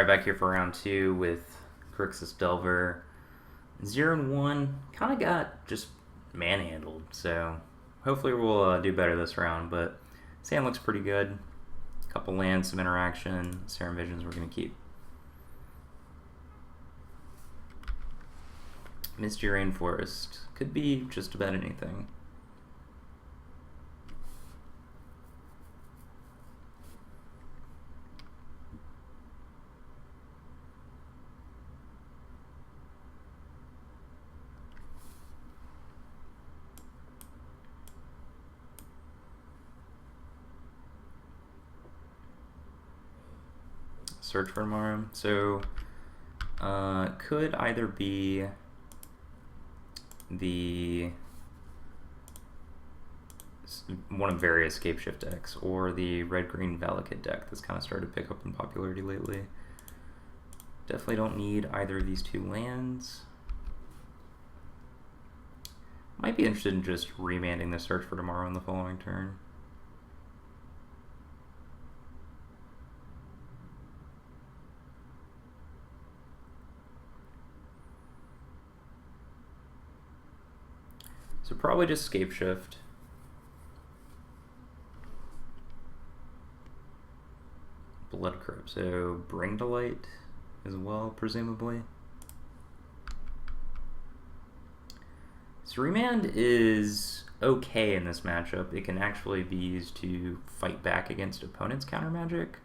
Alright, back here for round 2 with Grixis Delver. 0 and 1, kind of got just manhandled, so hopefully we'll do better this round, but Sand looks pretty good. Couple lands, some interaction, Serum Visions we're going to keep. Misty Rainforest, could be just about anything. Search for tomorrow. So could either be the one of various Scapeshift decks or the red-green Valakut deck that's kind of started to pick up in popularity lately. Definitely don't need either of these two lands. Might be interested in just remanding the Search for Tomorrow in the following turn. So probably just Scapeshift. Blood Crypt, so Bring to Light as well, presumably. So Remand is okay in this matchup. It can actually be used to fight back against opponents' counter magic.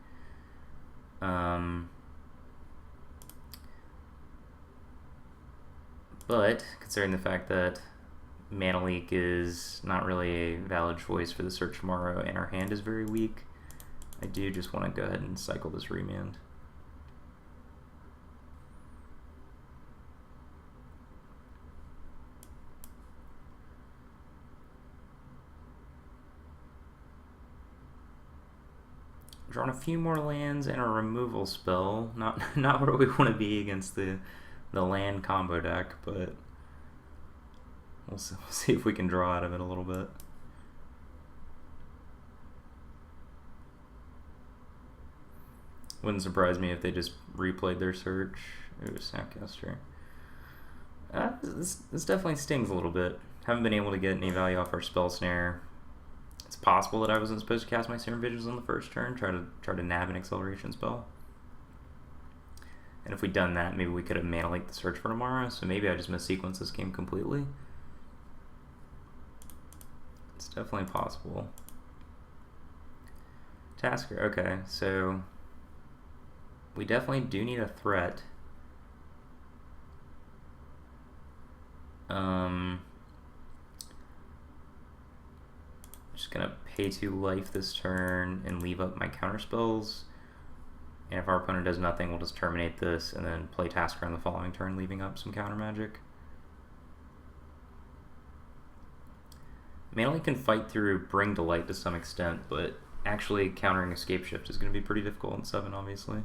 But considering the fact that Mana Leak is not really a valid choice for the Search tomorrow and our hand is very weak, I do just want to go ahead and cycle this Remand. Drawing a few more lands and a removal spell. Not where we want to be against the land combo deck, but we'll see if we can draw out of it a little bit. Wouldn't surprise me if they just replayed their Search. Ooh, Snapcaster. This definitely stings a little bit. Haven't been able to get any value off our Spell Snare. It's possible that I wasn't supposed to cast my Serum Visions on the first turn, try to nab an acceleration spell. And if we'd done that, maybe we could have Mana Leaked the Search for tomorrow, so maybe I just missequenced this game completely. It's definitely possible. Tasker, okay, so we definitely do need a threat. Just gonna pay 2 life this turn and leave up my counter spells. And if our opponent does nothing, we'll just terminate this and then play Tasker on the following turn, leaving up some counter magic. Mana Leak can fight through Bring to Light to some extent, but actually countering Scapeshift is going to be pretty difficult in 7, obviously.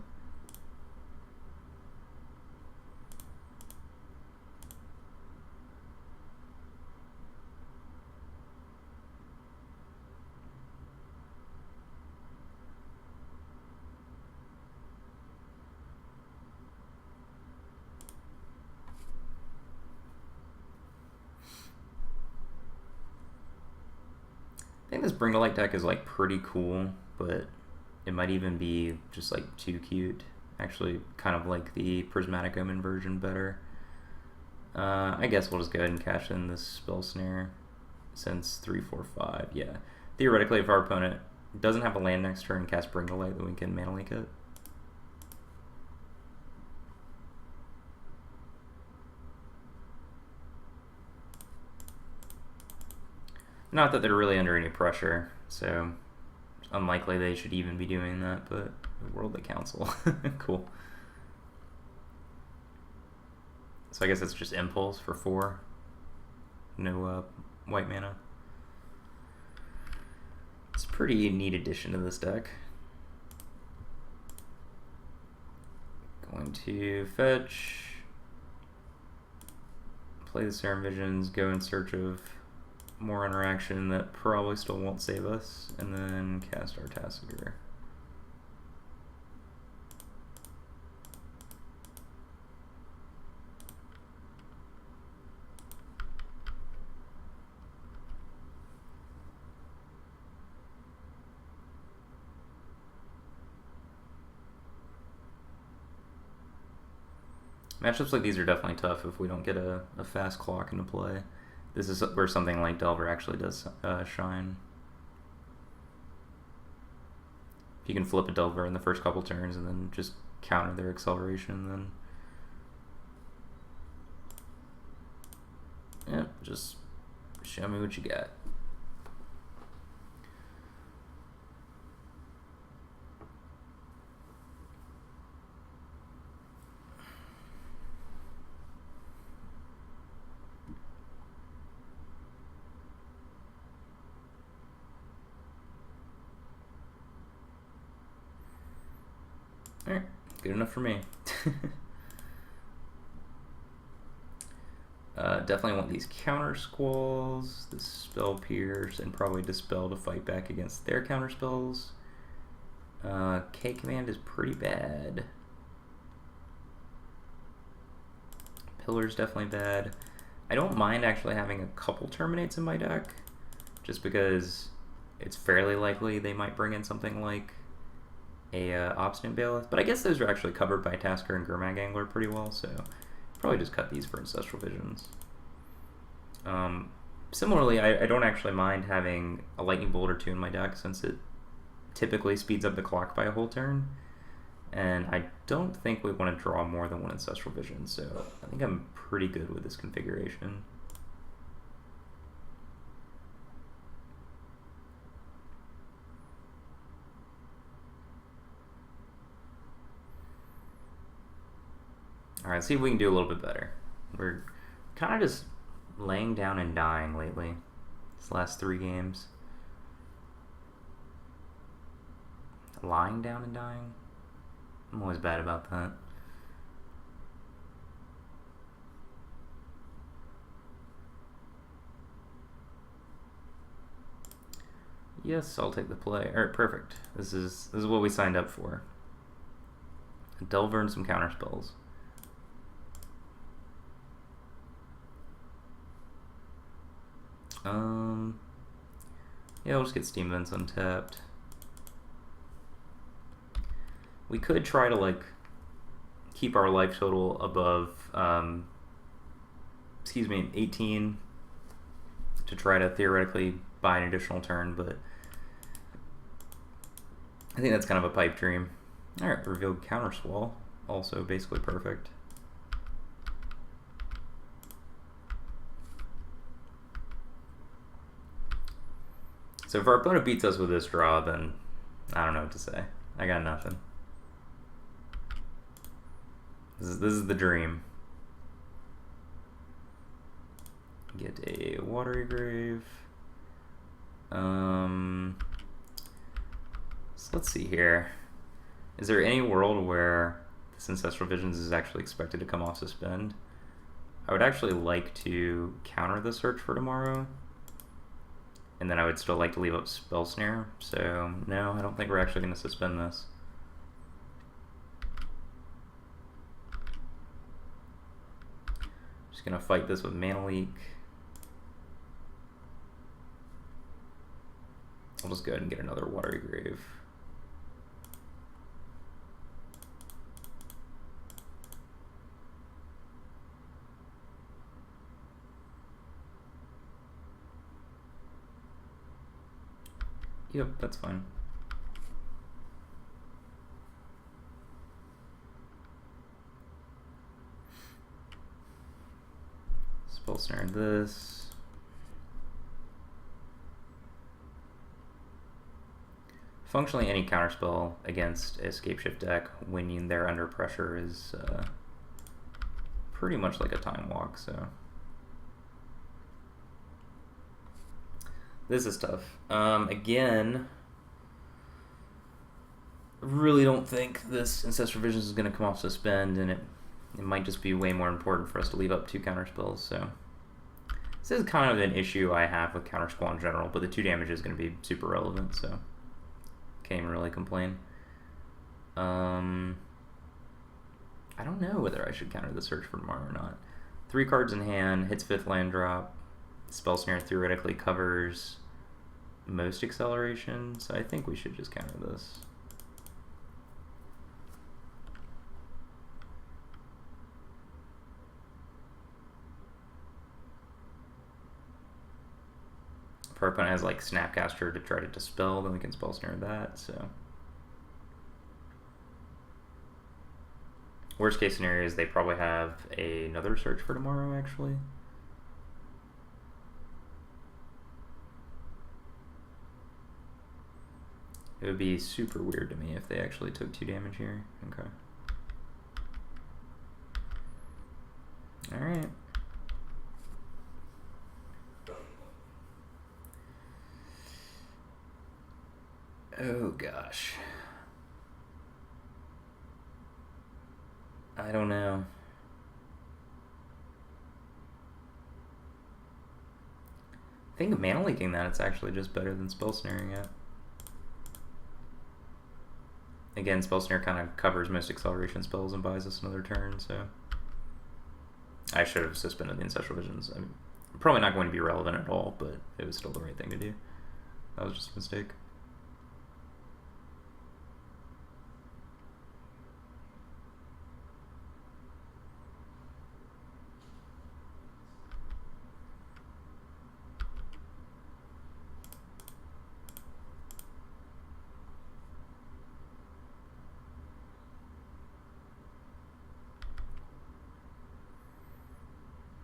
I think this Bring to Light deck is like pretty cool, but it might even be just like too cute. Actually, kind of like the Prismatic Omen version better. I guess we'll just go ahead and cash in this Spell Snare since 3, 4, 5. Yeah, theoretically, if our opponent doesn't have a land next turn and cast Bring to Light, then we can Mana Leak it. Not that they're really under any pressure, so it's unlikely they should even be doing that, but Worldly Council. Cool. So I guess it's just Impulse for 4. No white mana. It's a pretty neat addition to this deck. Going to fetch, play the Serum Visions, go in search of more interaction that probably still won't save us, and then cast our Tasker. Matchups like these are definitely tough if we don't get a fast clock into play. This is where something like Delver actually does shine. If you can flip a Delver in the first couple turns and then just counter their acceleration, then yeah, just show me what you got. Alright, good enough for me. Definitely want these counter squalls, this spell pierce, and probably dispel to fight back against their counter spells. K command is pretty bad. Pillar's definitely bad. I don't mind actually having a couple terminates in my deck, just because it's fairly likely they might bring in something like a Obstinate Bailiff, but I guess those are actually covered by Tasker and Gurmag Angler pretty well, so probably just cut these for Ancestral Visions. Similarly, I don't actually mind having a Lightning Bolt or two in my deck, since it typically speeds up the clock by a whole turn, and I don't think we want to draw more than one Ancestral Vision, so I think I'm pretty good with this configuration. Alright, let's see if we can do a little bit better. We're kind of just laying down and dying lately, these last 3 games. Lying down and dying? I'm always bad about that. Yes, I'll take the play. Alright, perfect. This is what we signed up for. A Delver and some counter spells. Yeah, we'll just get Steam Vents untapped. We could try to, like, keep our life total above, 18 to try to theoretically buy an additional turn, but I think that's kind of a pipe dream. Alright, revealed Counter Squall, also basically perfect. So if our opponent beats us with this draw, then I don't know what to say. I got nothing. This is the dream. Get a Watery Grave. So let's see here. Is there any world where this Ancestral Visions is actually expected to come off suspend? I would actually like to counter the Search for tomorrow. And then I would still like to leave up Spell Snare, so no, I don't think we're actually going to suspend this. Just going to fight this with Mana Leak. I'll just go ahead and get another Watery Grave. Yep, that's fine. Spell Snare this. Functionally, any counterspell against a Scapeshift deck when they're under pressure is pretty much like a Time Walk, so. This is tough. Again, really don't think this Ancestral Visions is going to come off suspend, and it might just be way more important for us to leave up 2 counterspells, so. This is kind of an issue I have with Counter Squall in general, but the 2 damage is going to be super relevant, so can't even really complain. I don't know whether I should counter the Search for tomorrow or not. 3 cards in hand, hits 5th land drop. Spell Snare theoretically covers most acceleration, so I think we should just counter this. our opponent has like Snapcaster to try to dispel, then we can spell snare that. So worst case scenario is they probably have another search for tomorrow. Actually, it would be super weird to me if they actually took 2 damage here. Okay. All right. Oh gosh. I don't know. I think mana leaking that it's actually just better than spell snaring it. Again, spell snare kind of covers most acceleration spells and buys us another turn, so I should have suspended the Ancestral Visions. I mean, probably not going to be relevant at all, but it was still the right thing to do. That was just a mistake.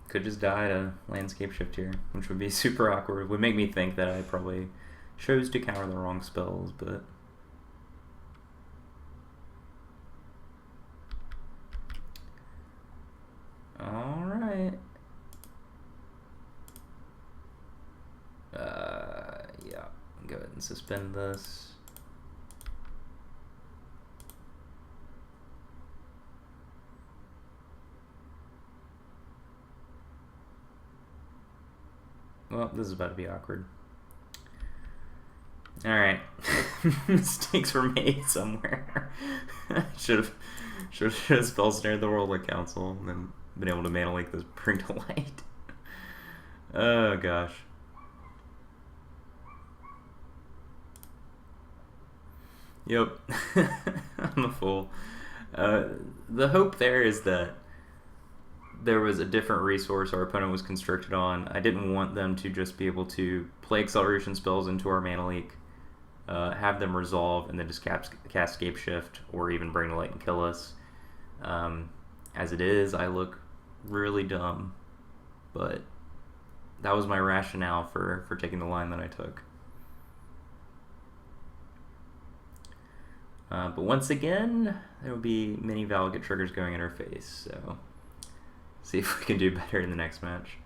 Could just die to landscape shift here, which would be super awkward. Would make me think that I probably chose to counter the wrong spells, but alright. Yeah, go ahead and suspend this. Well, this is about to be awkward. Alright. Mistakes were made somewhere. should have spell snared the World Council and then been able to mana leak this Bring to Light. Oh gosh. Yep. I'm a fool. The hope there is that there was a different resource our opponent was constricted on. I didn't want them to just be able to play acceleration spells into our mana leak, have them resolve, and then just cast Scape Shift or even Bring to Light and kill us. As it is, I look really dumb, but that was my rationale for taking the line that I took. But once again, there will be many Valgate triggers going in our face, so see if we can do better in the next match.